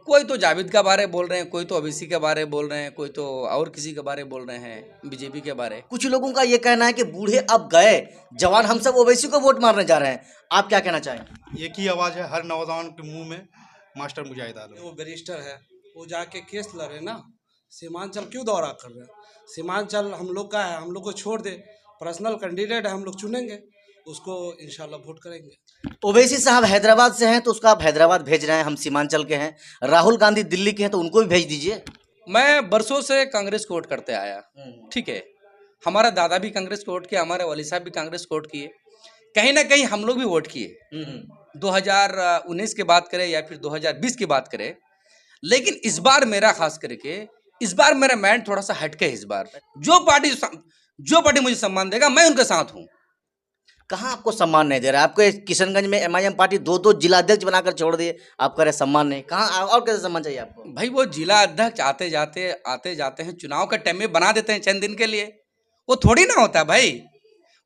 कोई तो जावेद के बारे बोल रहे हैं, कोई तो ओवैसी के बारे बोल रहे हैं, कोई तो और किसी के बारे बोल रहे हैं, बीजेपी के बारे। कुछ लोगों का ये कहना है कि बूढ़े अब गए, जवान हम सब ओवैसी को वोट मारने जा रहे हैं। आप क्या कहना चाहेंगे? एक ही आवाज़ है हर नौजवान के मुंह में, मास्टर मुजाहिद आलम। वो बैरिस्टर है, वो जाके केस लड़े ना। सीमांचल क्यों दौरा कर रहे हैं? सीमांचल हम लोग का है, हम लोग को छोड़ दे। पर्सनल कैंडिडेट है, हम लोग चुनेंगे उसको, इंशाल्लाह वोट करेंगे। ओवैसी साहब हैदराबाद से हैं तो उसको आप हैदराबाद भेज रहे हैं, हम सीमांचल के हैं। राहुल गांधी दिल्ली के हैं तो उनको भी भेज दीजिए। मैं बरसों से कांग्रेस को वोट करते आया, ठीक है। हमारा दादा भी कांग्रेस को वोट किया, हमारे वाली साहब भी कांग्रेस को वोट किए, कहीं ना कहीं हम लोग भी वोट किए। 2019 की बात करें या फिर 2020 की बात करें, लेकिन इस बार मेरा खास करके इस बार मेरा माइंड थोड़ा सा हटके है। इस बार जो पार्टी मुझे सम्मान देगा मैं उनके साथ हूँ। कहाँ आपको सम्मान नहीं दे रहा है? आपको किशनगंज में एमआईएम पार्टी दो जिला अध्यक्ष बनाकर छोड़ दिए, आप कह रहे सम्मान नहीं। कहाँ और कैसे सम्मान चाहिए आपको? भाई वो जिला अध्यक्ष आते जाते हैं, चुनाव के टाइम में बना देते हैं चंद दिन के लिए, वो थोड़ी ना होता भाई,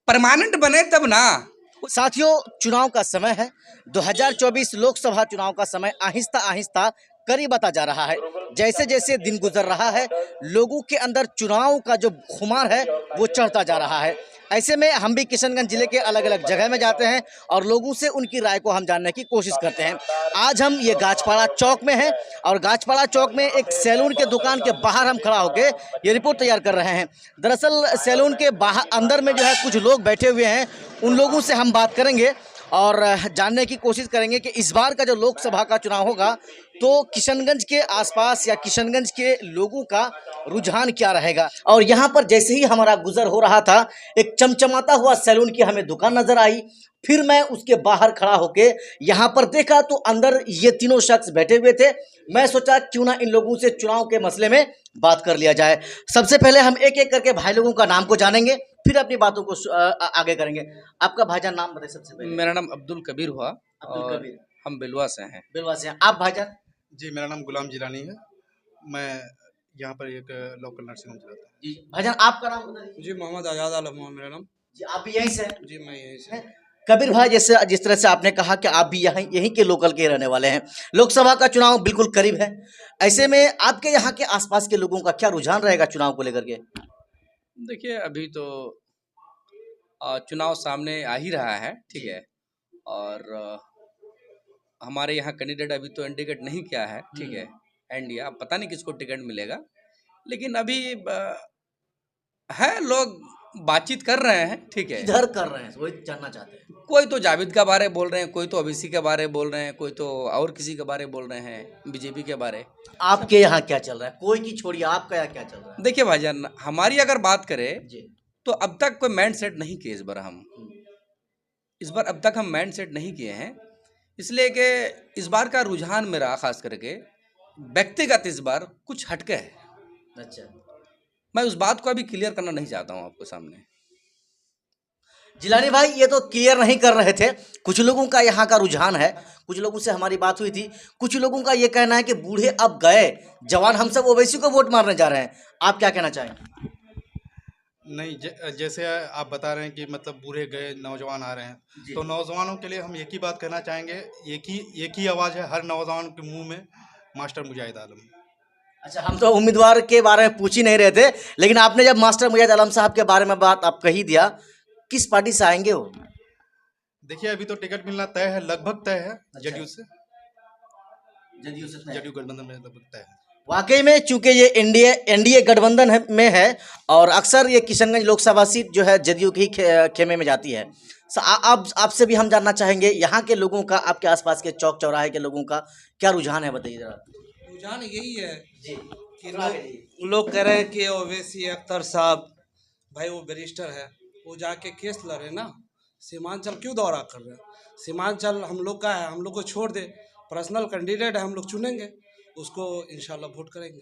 परमानेंट बने तब ना। साथियों, चुनाव का समय है, 2024 लोकसभा चुनाव का समय आहिस्ता आहिस्ता करीब आता जा रहा है। जैसे जैसे दिन गुजर रहा है, लोगों के अंदर चुनाव का जो खुमार है वो चढ़ता जा रहा है। ऐसे में हम भी किशनगंज जिले के अलग अलग जगह में जाते हैं और लोगों से उनकी राय को हम जानने की कोशिश करते हैं। आज हम ये गाछपाड़ा चौक में हैं और गाछपाड़ा चौक में एक सैलून के दुकान के बाहर हम खड़ा होकर ये रिपोर्ट तैयार कर रहे हैं। दरअसल सैलून के बाहर अंदर में जो है कुछ लोग बैठे हुए हैं, उन लोगों से हम बात करेंगे और जानने की कोशिश करेंगे कि इस बार का जो लोकसभा का चुनाव होगा तो किशनगंज के आसपास या किशनगंज के लोगों का रुझान क्या रहेगा। और यहाँ पर जैसे ही हमारा गुजर हो रहा था, एक चमचमाता हुआ सैलून की हमें दुकान नजर आई। फिर मैं उसके बाहर खड़ा होके यहाँ पर देखा तो अंदर ये तीनों शख्स बैठे हुए थे। मैं सोचा क्यों ना इन लोगों से चुनाव के मसले में बात कर लिया जाए। सबसे पहले हम एक एक करके भाई लोगों का नाम को जानेंगे, फिर अपनी बातों को आगे करेंगे। आपका भाईजान नाम बताइए सबसे पहले। मेरा नाम अब्दुल कबीर हुआ। अब्दुल कबीर। हम बिलवा से हैं। बिलवा से हैं। आप भाईजान? जी, मेरा नाम गुलाम जिलानी है, मैं यहाँ पर एक लोकल नर्सिंग होम चलाता हूँ। जी भाईजान, आपका नाम बताइए। जी, मोहम्मद आजाद आलम हुआ मेरा नाम। जी, आप भी यहीं से हैं? जी, मैं यहीं से। कबीर भाई, जैसे जिस तरह से आपने कहा कि आप भी यहीं के लोकल के रहने वाले हैं, लोकसभा का चुनाव बिल्कुल करीब है, ऐसे में आपके यहाँ के आसपास के लोगों का क्या रुझान रहेगा चुनाव को लेकर के? देखिए, अभी तो चुनाव सामने आ ही रहा है, ठीक है। और हमारे यहाँ कैंडिडेट अभी तो इंडिकेट नहीं किया है, ठीक है। इंडिया अब पता नहीं किसको टिकट मिलेगा, लेकिन अभी है लोग बातचीत कर रहे हैं, ठीक है। इधर कर रहे हैं, वही जानना चाहते हैं। कोई तो जावेद के बारे बोल रहे हैं, कोई तो ओवैसी के बारे बोल रहे हैं, कोई तो और किसी के बारे बोल रहे हैं, बीजेपी के बारे। आपके यहाँ क्या चल रहा है? कोई की छोड़िए, आपका यहाँ क्या चल रहा है? देखिए भाईजान, हमारी अगर बात करें जी, तो अब तक कोई माइंड सेट नहीं किए इस बार अब तक हम माइंड सेट नहीं किए हैं, इसलिए कि इस बार का रुझान मेरा खास करके व्यक्तिगत इस बार कुछ हटके है। अच्छा, मैं उस बात को अभी क्लियर करना नहीं चाहता हूँ आपको सामने। जिलानी भाई, ये तो क्लियर नहीं कर रहे थे। कुछ लोगों का यहाँ का रुझान है, कुछ लोगों से हमारी बात हुई थी, कुछ लोगों का ये कहना है कि बूढ़े अब गए, जवान हम सब ओवैसी को वोट मारने जा रहे हैं। आप क्या कहना चाहेंगे? नहीं, जैसे आप बता रहे हैं कि मतलब बूढ़े गए नौजवान आ रहे हैं, तो नौजवानों के लिए हम एक ही बात कहना चाहेंगे, एक ही आवाज़ है हर नौजवान के मुंह में, मास्टर मुजाहिद आलम। अच्छा, हम तो उम्मीदवार के बारे में पूछ ही नहीं रहे थे, लेकिन आपने जब मास्टर मुजाहिद आलम साहब के बारे में बात आप कही दिया, किस पार्टी से आएंगे वो? देखिए, अभी तो टिकट मिलना तय है, लगभग तय है। अच्छा। जदयू से जदयू गठबंधन में लगभग तय है। वाकई में चूंकि ये एनडीए गठबंधन में है और अक्सर ये किशनगंज लोकसभा सीट जो है जदयू की खेमे में जाती है। आपसे भी हम जानना चाहेंगे यहाँ के लोगों का, आपके आसपास के चौक चौराहे के लोगों का क्या रुझान है, बताइए जरा। रुझान यही है जी, कि लोग कह रहे हैं कि ओवैसी अख्तर साहब, भाई वो बैरिस्टर है, वो जाके केस लड़े ना। सीमांचल क्यों दौरा कर रहे हैं? सीमांचल हम लोग का है, हम लोग को छोड़ दे। पर्सनल कैंडिडेट है, हम लोग चुनेंगे उसको, इंशाल्लाह वोट करेंगे।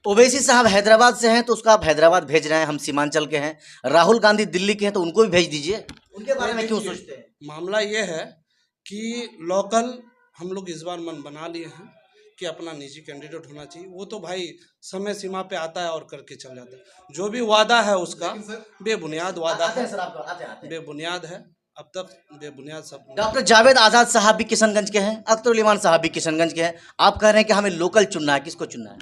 ओवैसी साहब हैदराबाद से हैं तो उसको आप हैदराबाद भेज रहे हैं, हम सीमांचल के हैं। राहुल गांधी दिल्ली के हैं तो उनको भी भेज दीजिए। उनके बारे में क्यों सोचते हैं? मामला ये है कि लोकल हम लोग इस बार मन बना लिए हैं कि अपना निजी कैंडिडेट होना चाहिए। वो तो भाई समय सीमा पे आता है और करके चल जाता है। जो भी वादा है उसका बेबुनियाद वादा है, बेबुनियाद है। अब तक बेबुनियाद सब डॉक्टर जावेद आजाद साहब भी किशनगंज के हैं, अख्तर उल इमान साहब भी किशनगंज के हैं। आप कह रहे हैं कि हमें लोकल चुनना है, किसको चुनना है?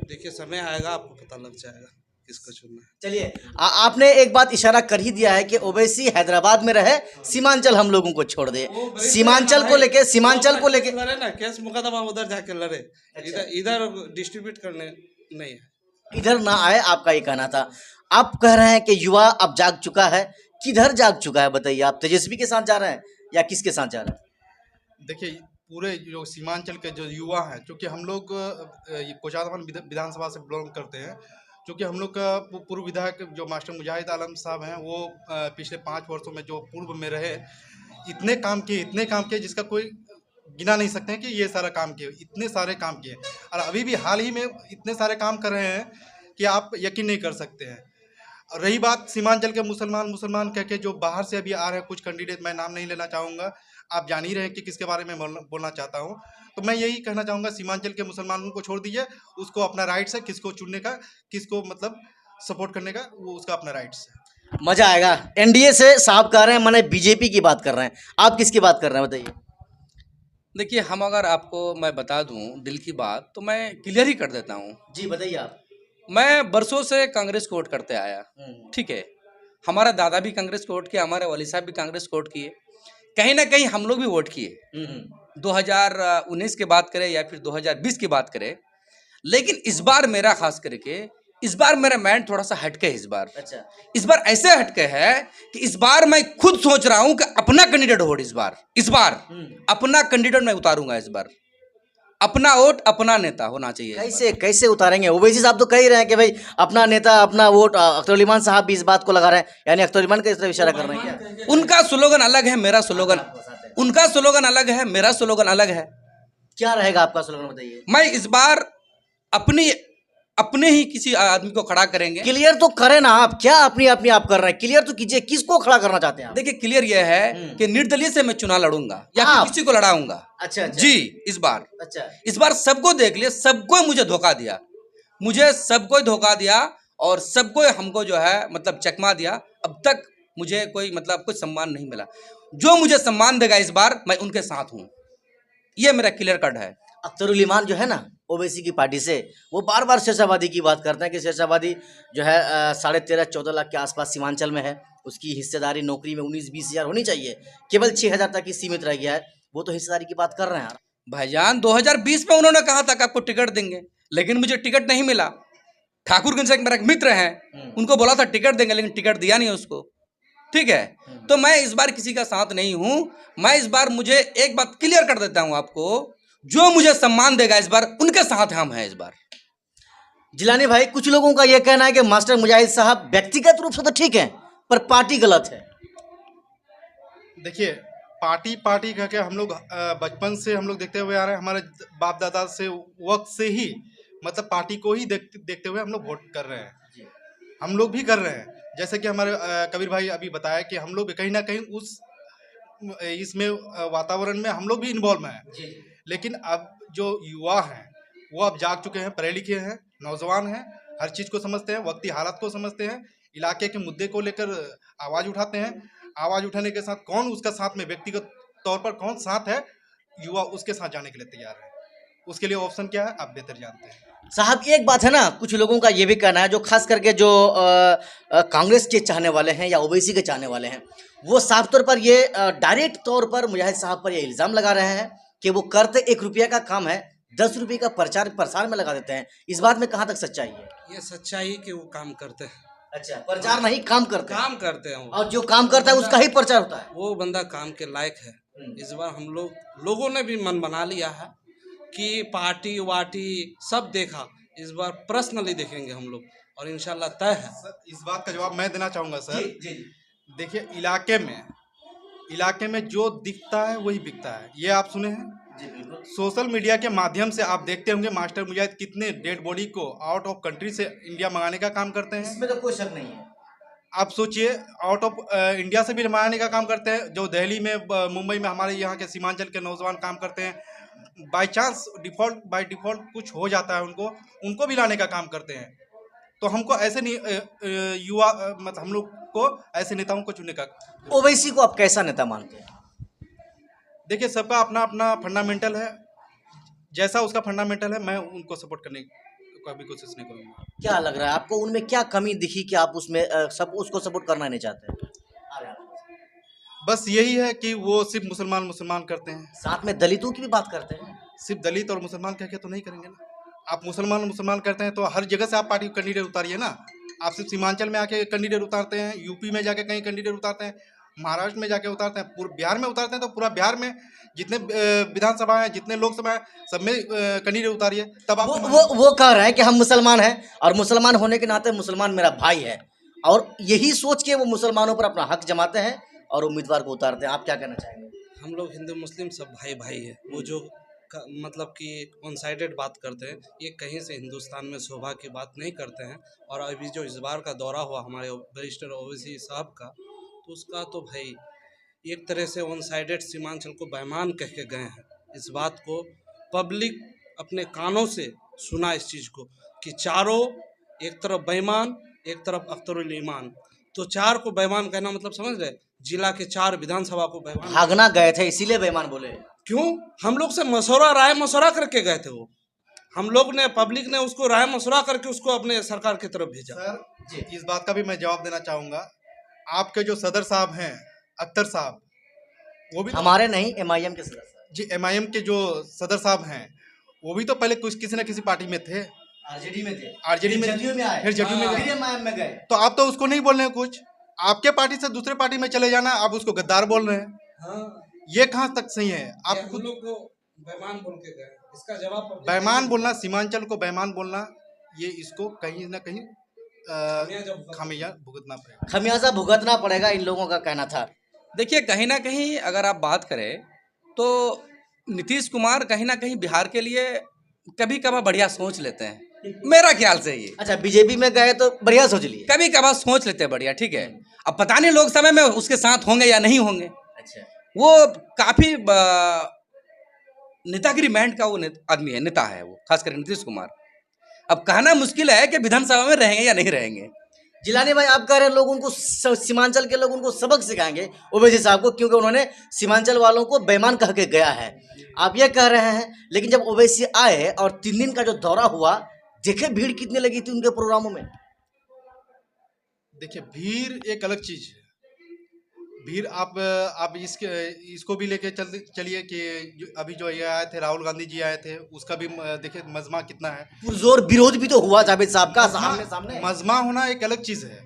देखिए समय आएगा आपको पता लग जाएगा किसको चुनना है। चलिए, आपने एक बात इशारा कर ही दिया है कि ओवैसी हैदराबाद में रहे, सीमांचल हम लोगों को छोड़ दे। सीमांचल को लेके लड़े ना, केस मुकदमा उधर जाके लड़े, इधर इधर डिस्ट्रीब्यूट करने नहीं है। इधर ना आए, आपका ये कहना था। आप कह रहे हैं कि युवा अब जाग चुका है, किधर जाग चुका है बताइए? आप तेजस्वी के साथ जा रहे हैं या किसके साथ जा रहे हैं? देखिए पूरे जो सीमांचल के जो युवा हैं, क्योंकि हम लोग ये कोचाधाम विधानसभा से बिलोंग करते हैं, क्योंकि हम लोग का पूर्व विधायक जो मास्टर मुजाहिद आलम साहब हैं, वो पिछले 5 वर्षों में जो पूर्व में रहे, इतने काम किए जिसका कोई गिना नहीं सकते हैं कि ये सारा काम किए, इतने सारे काम किए, और अभी भी हाल ही में इतने सारे काम कर रहे हैं कि आप यकीन नहीं कर सकते हैं। और रही बात सीमांचल के मुसलमान कह के जो बाहर से अभी आ रहे हैं कुछ कैंडिडेट, मैं नाम नहीं लेना चाहूँगा, आप जान ही रहे हैं कि किसके बारे में बोलना चाहता हूँ, तो मैं यही कहना चाहूँगा सीमांचल के मुसलमानों को छोड़ दीजिए, उसको अपना राइट्स है किसको चुनने का, किसको मतलब सपोर्ट करने का, वो उसका अपना राइट्स है। मजा आएगा। एनडीए से साहब कह रहे हैं, मैंने बीजेपी की बात कर रहे हैं, आप किसकी बात कर रहे हैं बताइए? देखिए, हम अगर आपको मैं बता दूं दिल की बात, तो मैं क्लियर ही कर देता हूं। जी बताइए आप। मैं बरसों से कांग्रेस को वोट करते आया, ठीक है। हमारा दादा भी कांग्रेस को वोट किया, हमारे वाली साहब भी कांग्रेस को वोट किए, कहीं ना कहीं हम लोग भी वोट किए। 2019 की बात करें या फिर 2020 की बात करें, लेकिन इस बार मेरा खास करके इस बार मेरा माइंड थोड़ा सा हटके है। अच्छा। इस बार ऐसे हटके है कि इस बार मैं खुद सोच रहा हूं कि अपना कैंडिडेट वोट इस बार अपना कैंडिडेट मैं उतारूंगा। इस बार अपना वोट, अपना नेता होना चाहिए। कैसे उतारेंगे? ओवैसी साहब तो कह ही रहे हैं कि भाई अपना नेता अपना वोट। अख्तर उल इमान साहब भी इस बात को लगा रहे हैं, यानी अख्तर उल इमान का इस तरफ इशारा कर रहे हैं क्या? उनका स्लोगन अलग है, मेरा स्लोगन, उनका स्लोगन अलग है, मेरा स्लोगन अलग है। क्या रहेगा आपका स्लोगन बताइए? मैं इस बार अपने ही किसी आदमी को खड़ा करेंगे। क्लियर तो करें ना आप, क्या अपनी अपनी आप कर रहे हैं? क्लियर तो कीजिए, किसको खड़ा करना चाहते हैं आप? देखिए, क्लियर यह है कि निर्दलीय से मैं चुनाव लड़ूंगा या फिर किसी को लड़ाऊंगा। अच्छा। जी, इस बार अच्छा। इस बार सबको देख लिया, सबको मुझे धोखा दिया, और सबको हमको जो है मतलब चकमा दिया। अब तक मुझे कोई मतलब कुछ सम्मान नहीं मिला। जो मुझे सम्मान देगा इस बार, मैं उनके साथ हूँ। ये मेरा क्लियर कट है। अख्तर उल इमान जो है ना ओवैसी की पार्टी से, वो बार बार शेषाबादी की बात करते हैं कि शेषाबादी जो है 13.5-14 लाख के आसपास सीमांचल में है, उसकी हिस्सेदारी नौकरी में 19-20 हज़ार होनी चाहिए, केवल 6 हज़ार तक ही सीमित रह गया है। वो तो हिस्सेदारी की बात कर रहे हैं भाईजान। 2020 में उन्होंने कहा था कि आपको टिकट देंगे, लेकिन मुझे टिकट नहीं मिला। ठाकुरगंज से मेरा एक मित्र हैं, उनको बोला था टिकट देंगे, लेकिन टिकट दिया नहीं उसको, ठीक है। तो मैं इस बार किसी का साथ नहीं हूं। मैं इस बार, मुझे एक बात क्लियर कर देता हूं आपको, जो मुझे सम्मान देगा इस बार, उनके साथ हम हैं इस बार। जिलानी भाई, कुछ लोगों का यह कहना है कि मास्टर मुजाहिद साहब व्यक्तिगत रूप से तो ठीक है, पर पार्टी गलत है। देखिए, पार्टी कह के हम लोग बचपन से हम लोग देखते हुए आ रहे हैं, हमारे बाप दादा से वक्त से ही मतलब पार्टी को ही देखते हुए हम लोग वोट कर रहे हैं। हम लोग भी कर रहे हैं, जैसे कि हमारे कबीर भाई अभी बताया कि हम लोग कहीं ना कहीं इसमें वातावरण में हम लोग भी इन्वॉल्व हैं। लेकिन अब जो युवा हैं वो अब जाग चुके हैं, पढ़े लिखे हैं, नौजवान हैं, हर चीज़ को समझते हैं, वक्ती हालात को समझते हैं, इलाके के मुद्दे को लेकर आवाज़ उठाते हैं। आवाज़ उठाने के साथ कौन उसका साथ में व्यक्तिगत तौर पर कौन साथ है, युवा उसके साथ जाने के लिए तैयार है। उसके लिए ऑप्शन क्या है आप बेहतर जानते हैं साहब। एक बात है ना, कुछ लोगों का ये भी कहना है, जो खास करके जो कांग्रेस के चाहने वाले हैं या ओवैसी के चाहने वाले हैं, वो साफ तौर पर ये डायरेक्ट तौर पर मुजाहिद साहब पर ये इल्ज़ाम लगा रहे हैं कि वो करते 1 रुपया का काम है, 10 रुपये का प्रचार प्रसार में लगा देते हैं। इस बात में कहाँ तक सच्चाई है? ये सच्चाई कि वो काम करते हैं। अच्छा, प्रचार नहीं, काम करते हैं वो। और जो काम करता है उसका ही प्रचार होता है। वो बंदा काम के लायक है। इस बार हम लोगों ने भी मन बना लिया है कि पार्टी वार्टी सब देखा, इस बार पर्सनली देखेंगे हम लोग, और इंशाल्लाह तय है। इस बात का जवाब मैं देना चाहूँगा सर। जी। देखिए, इलाके में जो दिखता है वही बिकता है, ये आप सुने हैं। सोशल मीडिया के माध्यम से आप देखते होंगे मास्टर मुजाहिद कितने डेड बॉडी को आउट ऑफ कंट्री से इंडिया मंगाने का काम करते हैं। इसमें तो कोई शक नहीं है। आप सोचिए, आउट ऑफ इंडिया से भी मंगाने का काम करते हैं। जो दिल्ली में, मुंबई में हमारे यहाँ के सीमांचल के नौजवान काम करते हैं। बाई चांस बाय डिफ़ॉल्ट कुछ हो जाता है, उनको भी लाने का काम करते हैं। तो हमको ऐसे नहीं युवा मतलब हम लोग को ऐसे नेताओं को चुनने का। ओवैसी को आप कैसा नेता मानते हैं? देखिए, सबका अपना अपना फंडामेंटल है, जैसा उसका फंडामेंटल है मैं उनको सपोर्ट करने का भी कोशिश नहीं करूँगा। क्या लग रहा है आपको उनमें क्या कमी दिखी कि आप उसमें सब उसको सपोर्ट करना नहीं चाहते हैं? बस यही है कि वो सिर्फ मुसलमान करते हैं। साथ में दलितों की भी बात करते हैं। सिर्फ दलित और मुसलमान कह के तो नहीं करेंगे ना। आप मुसलमान करते हैं तो हर जगह से आप पार्टी कैंडिडेट उतारिए ना। आप सिर्फ सीमांचल में आके कैंडिडेट उतारते हैं, यूपी में जाके कहीं कैंडिडेट उतारते हैं, महाराष्ट्र में जाके उतारते हैं, पूरे बिहार में उतारते हैं, तो पूरा बिहार में जितने विधानसभा हैं, जितने लोकसभा हैं, सब में कैंडिडेट उतारिए, तब आप वो कह रहे हैं कि हम मुसलमान हैं और मुसलमान होने के नाते मुसलमान मेरा भाई है, और यही सोच के वो मुसलमानों पर अपना हक जमाते हैं और उम्मीदवार को उतारते हैं। आप क्या कहना चाहेंगे? हम लोग हिंदू मुस्लिम सब भाई भाई है। वो जो मतलब कि वन साइडेड बात करते हैं, ये कहीं से हिंदुस्तान में शोभा की बात नहीं करते हैं। और अभी जो इस बार का दौरा हुआ हमारे बैरिस्टर ओवैसी साहब का, तो उसका तो भाई एक तरह से वन साइडेड सीमांचल को बेईमान कह के गए हैं। इस बात को पब्लिक अपने कानों से सुना इस चीज़ को कि चारों, एक तरफ बेईमान एक तरफ अख्तरुल ईमान, तो चार को बेईमान कहना मतलब समझ रहे, जिला के 4 विधानसभा को बेईमान। भागना गए थे इसीलिए बेईमान बोले? क्यों? हम लोग से राय मशवरा करके गए थे। वो हम लोग ने, पब्लिक ने उसको राय मशवरा करके उसको अपने सरकार की तरफ भेजा। सर इस बात का भी मैं जवाब देना चाहूँगा। आपके जो सदर साहब हैं, अख्तर साहब, वो भी हमारे नहीं, MIM के सदस्य जी, MIM के जो सदर साहब हैं, वो भी तो पहले किसी न किसी पार्टी में थे। RJD में थे, RJD में, जदयू में आए, फिर जदयू में गए, फिर MIM में गए। तो आप तो उसको नहीं बोल रहे हैं कुछ। आपके पार्टी से दूसरे पार्टी में चले जाना, आप उसको गद्दार बोल रहे हैं। हाँ, ये कहाँ तक सही है? आप हम लोग को बेईमान बोल के गए, इसका जवाब बेईमान बोलना, सीमांचल को बेईमान बोलना, ये इसको कहीं ना कहीं खामियाजा भुगतना पड़ेगा। खमियाजा भुगतना पड़ेगा, इन लोगों का कहना था। देखिए, कहीं ना कहीं अगर आप बात करें तो नीतीश कुमार कहीं ना कहीं बिहार के लिए कभी कभार बढ़िया सोच लेते हैं, मेरा ख्याल से ये। अच्छा, बीजेपी में गए तो बढ़िया सोच लिए। कभी कभार सोच लेते हैं बढ़िया, ठीक है। अब पता नहीं लोकसभा में उसके साथ होंगे या नहीं होंगे। अच्छा, वो काफी नेतागिरी माइंड का वो आदमी है, नेता है वो, खासकर नीतीश कुमार। अब कहना मुश्किल है कि विधानसभा में रहेंगे या नहीं रहेंगे। जिलानी भाई, आप कह रहे हैं लोग उनको सीमांचल के लोग उनको सबक सिखाएंगे ओवैसी साहब को, क्योंकि उन्होंने सीमांचल वालों को बेईमान कह के गया है, आप ये कह रहे हैं। लेकिन जब ओवैसी आए और 3 दिन का जो दौरा हुआ, देखे भीड़ कितनी लगी थी उनके प्रोग्रामों में। देखिए, भीड़ एक अलग चीज है। भीड़ आप इसको भी लेके चलिए कि अभी जो ये आए थे, राहुल गांधी जी आए थे, उसका भी देखिए मजमा कितना है। पुरजोर विरोध भी तो हुआ जावेद साहब का सामने। मजमा होना एक अलग चीज है,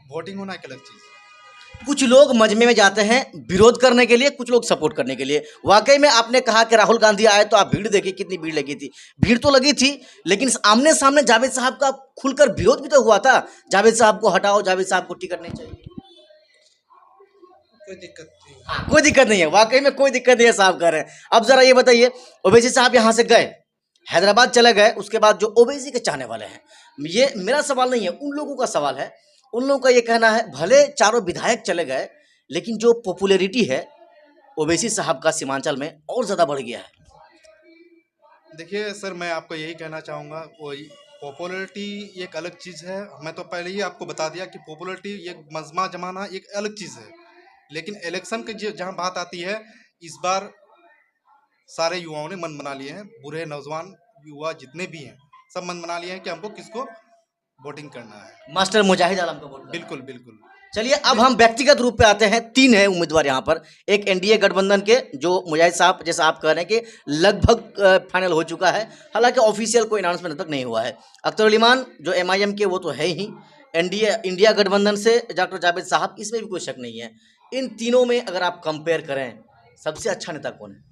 वोटिंग होना एक अलग चीज है। कुछ लोग मजमे में जाते हैं विरोध करने के लिए, कुछ लोग सपोर्ट करने के लिए। वाकई में आपने कहा कि राहुल गांधी आए तो आप भीड़ देखिए कितनी भीड़ लगी थी। भीड़ तो लगी थी, लेकिन आमने सामने जावेद साहब का खुलकर विरोध भी तो हुआ था। जावेद साहब को हटाओ, जावेद साहब को टिकट नहीं चाहिए। कोई दिक्कत नहीं। हाँ, कोई दिक्कत नहीं है, वाकई में कोई दिक्कत नहीं है साहब कह रहे हैं। अब जरा ये बताइए, ओवैसी साहब यहाँ से गए, हैदराबाद चले गए, उसके बाद जो ओवैसी के चाहने वाले हैं, ये मेरा सवाल नहीं है, उन लोगों का सवाल है। उन लोगों का ये कहना है, भले 4 विधायक चले गए, लेकिन जो पॉपुलैरिटी है ओवैसी साहब का सीमांचल में और ज़्यादा बढ़ गया है। देखिए सर, मैं आपको यही कहना चाहूँगा, वही पॉपुलैरिटी एक अलग चीज़ है। मैं तो पहले ही आपको बता दिया कि पॉपुलैरिटी ये मजमा जमाना एक अलग चीज़ है, लेकिन इलेक्शन की जहाँ बात आती है, इस बार सारे युवाओं ने मन बना लिए हैं, बूढ़े नौजवान युवा जितने भी हैं, सब मन बना लिए हैं कि हमको किसको वोटिंग करना है। मास्टर मुजाहिद आलम का वोट। बिल्कुल बिल्कुल। चलिए, अब हम व्यक्तिगत रूप पे आते हैं। 3 है उम्मीदवार यहाँ पर। एक NDA गठबंधन के, जो मुजाहिद साहब जैसा आप कह रहे हैं कि लगभग फाइनल हो चुका है, हालांकि ऑफिशियल कोई अनाउंसमेंट तक नहीं हुआ है। अख्तरुल ईमान जो MIM के, वो तो है ही। NDA इंडिया गठबंधन से डॉक्टर जावेद साहब, इसमें भी कोई शक नहीं है। इन तीनों में अगर आप कंपेयर करें, सबसे अच्छा नेता कौन है?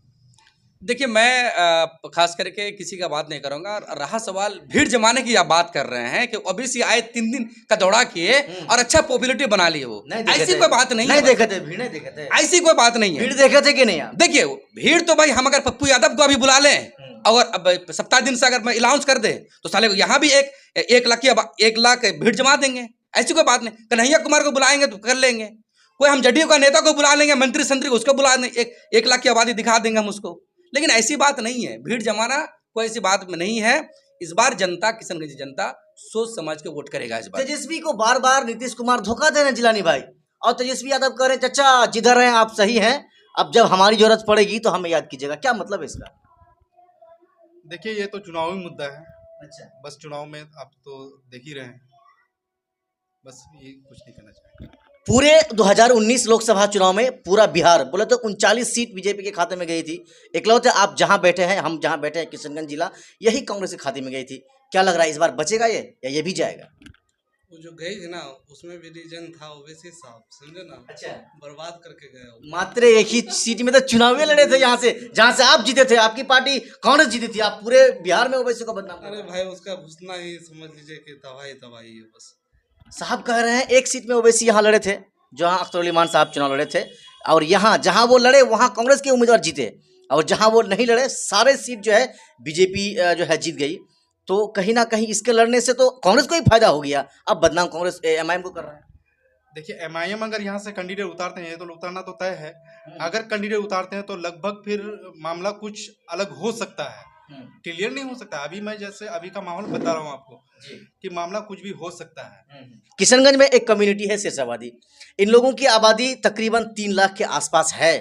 देखिए, मैं खास करके किसी का बात नहीं करूंगा। रहा सवाल भीड़ जमाने की, आप बात कर रहे हैं कि ओबीसी आए 3 दिन का दौरा किए और अच्छा पॉपुलैरिटी बना लिए, वो ऐसी कोई बात नहीं है। नहीं देखे थे, भीड़ नहीं देखे थे, ऐसी कोई बात नहीं है। भीड़ देखे थे कि नहीं आप? देखिए, भीड़ तो भाई, हम अगर पप्पू यादव को अभी बुला लें और अब सप्ताह दिन से अगर मैं अनाउंस कर दे, तो साले यहाँ भी 1 लाख की 1 लाख भीड़ जमा देंगे। ऐसी कोई बात नहीं। कन्हैया कुमार को बुलाएंगे तो कर लेंगे, कोई हम जदयू का नेता को बुला लेंगे, मंत्री संतरी को, उसको बुला देंगे, 1 लाख की आबादी दिखा देंगे हम उसको। लेकिन ऐसी बात नहीं है, भीड़ जमाना कोई ऐसी बात में नहीं है। इस बार जनता, किशनगंज जनता सोच समझ के वोट करेगा इस बार। तेजस्वी को बार बार नीतीश कुमार धोखा दे रहे हैं जिलानी भाई, और तेजस्वी यादव कह रहे हैं चाचा जिधर हैं आप सही हैं, अब जब हमारी जरूरत पड़ेगी तो हमें याद कीजिएगा। क्या मतलब है इसका? देखिए, ये तो चुनावी मुद्दा है। अच्छा, बस चुनाव में आप तो देख ही रहे हैं, बस ये कुछ नहीं कहना चाहेंगे। पूरे 2019 लोकसभा चुनाव में पूरा बिहार बोले तो 39 सीट बीजेपी के खाते में गई थी। इकलौते आप जहां बैठे हैं, हम जहां बैठे हैं किशनगंज जिला, यही कांग्रेस के खाते में गई थी। क्या लग रहा है इस बार बचेगा ये, या ये भी जाएगा? वो जो गई थी ना, उसमें भी रीजन था ओवैसी साहब, समझे ना, अच्छा, बर्बाद करके गए वो। मात्र एक ही सीट में तो चुनाव लड़े थे, यहाँ से जहाँ से आप जीते थे, आपकी पार्टी कांग्रेस जीती थी, आप पूरे बिहार में ओवैसी को बदनाम कर रहे अरे भाई, उसका घुसना ही समझ लीजिए कि तबाही तबाही है बस। हैं। साहब कह रहे हैं एक सीट में ओवैसी यहाँ लड़े थे, जहाँ अख्तर अली मान साहब चुनाव लड़े थे, और यहाँ जहाँ वो लड़े वहाँ कांग्रेस के उम्मीदवार जीते, और जहाँ वो नहीं लड़े सारे सीट जो है बीजेपी जो है जीत गई। तो कहीं ना कहीं इसके लड़ने से तो कांग्रेस को ही फायदा हो गया, अब बदनाम कांग्रेस एमआईएम को कर रहा है। देखिए, एमआईएम अगर यहाँ से कैंडिडेट उतारते हैं, तो उतारना तो तय है। अगर कैंडिडेट उतारते हैं तो लगभग फिर मामला कुछ अलग हो सकता है, क्लियर नहीं हो सकता। अभी मैं जैसे अभी का माहौल बता रहा हूँ आपको कि मामला कुछ भी हो सकता है। किशनगंज में एक कम्युनिटी है शेरशाबादी, इन लोगों की आबादी तकरीबन 3 लाख के आसपास है।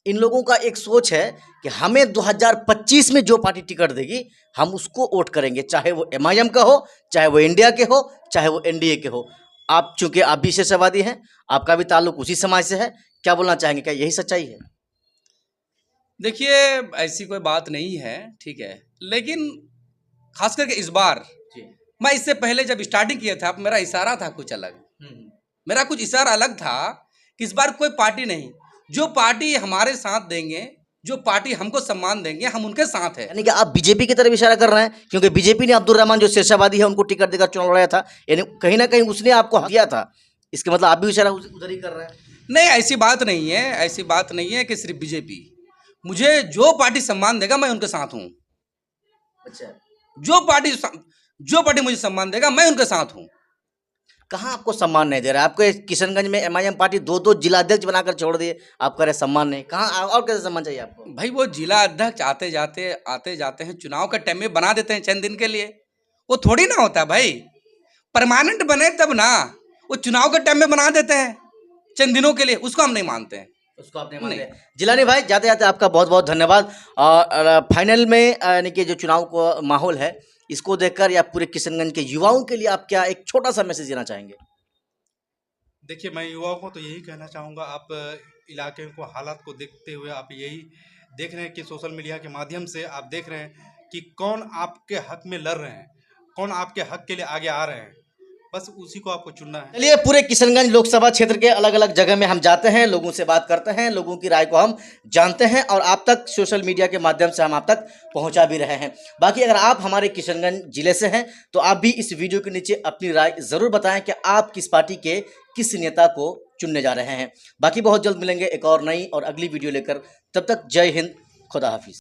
इन लोगों का एक सोच है कि हमें 2025 में जो पार्टी टिकट देगी हम उसको वोट करेंगे, चाहे वो एमआईएम का हो, चाहे वो इंडिया के हो, चाहे वो एनडीए के हो। आप चूंकि आप भी शेरशाबादी हैं, आपका भी ताल्लुक उसी समाज से है, क्या बोलना चाहेंगे, क्या यही सच्चाई है? देखिए, ऐसी कोई बात नहीं है, ठीक है, लेकिन खास करके इस बार, मैं इससे पहले जब स्टार्टिंग किया था मेरा इशारा था कुछ अलग, मेरा कुछ इशारा अलग था कि इस बार कोई पार्टी नहीं, जो पार्टी हमारे साथ देंगे, जो पार्टी हमको सम्मान देंगे, हम उनके साथ हैं। यानी कि आप बीजेपी की तरफ इशारा कर रहे हैं, क्योंकि बीजेपी ने अब्दुल रहमान जो शेरशाबादी है उनको टिकट देकर चुनाव लड़ाया था, यानी कहीं ना कहीं उसने आपको दिया था, इसके मतलब आप भी इशारा उधर ही कर रहे हैं। नहीं, ऐसी बात नहीं है, ऐसी बात नहीं है कि सिर्फ बीजेपी, मुझे जो पार्टी सम्मान देगा मैं उनके साथ हूँ। अच्छा, जो पार्टी मुझे सम्मान देगा मैं उनके साथ हूँ। कहाँ आपको सम्मान नहीं दे रहा है? आपको किशनगंज में एमआईएम पार्टी 2-2 जिला अध्यक्ष बनाकर छोड़ दिए, आप कह रहे सम्मान नहीं, कहाँ और कैसे सम्मान चाहिए आपको? भाई, वो जिला अध्यक्ष आते जाते हैं, चुनाव के टाइम में बना देते हैं चंद दिन के लिए, वो थोड़ी ना होता भाई, परमानेंट बने तब ना, वो चुनाव के टाइम में बना देते हैं चंद दिनों के लिए, उसको हम नहीं मानते हैं। उसको आप नहीं मानते हैं। जिलानी भाई, जाते जाते आपका बहुत बहुत धन्यवाद। और फाइनल में यानी कि जो चुनाव का माहौल है इसको देखकर या पूरे किशनगंज के युवाओं के लिए आप क्या एक छोटा सा मैसेज देना चाहेंगे? देखिए, मैं युवाओं को तो यही कहना चाहूँगा, आप इलाके को हालात को देखते हुए आप यही देख रहे हैं कि सोशल मीडिया के माध्यम से आप देख रहे हैं कि कौन आपके हक में लड़ रहे हैं, कौन आपके हक के लिए आगे आ रहे हैं, बस उसी को आपको चुनना है। चलिए, पूरे किशनगंज लोकसभा क्षेत्र के अलग अलग जगह में हम जाते हैं, लोगों से बात करते हैं, लोगों की राय को हम जानते हैं, और आप तक सोशल मीडिया के माध्यम से हम आप तक पहुंचा भी रहे हैं। बाकी अगर आप हमारे किशनगंज जिले से हैं तो आप भी इस वीडियो के नीचे अपनी राय ज़रूर बताएं कि आप किस पार्टी के किस नेता को चुनने जा रहे हैं। बाकी बहुत जल्द मिलेंगे एक और नई और अगली वीडियो लेकर, तब तक जय हिंद, खुदा हाफिज़।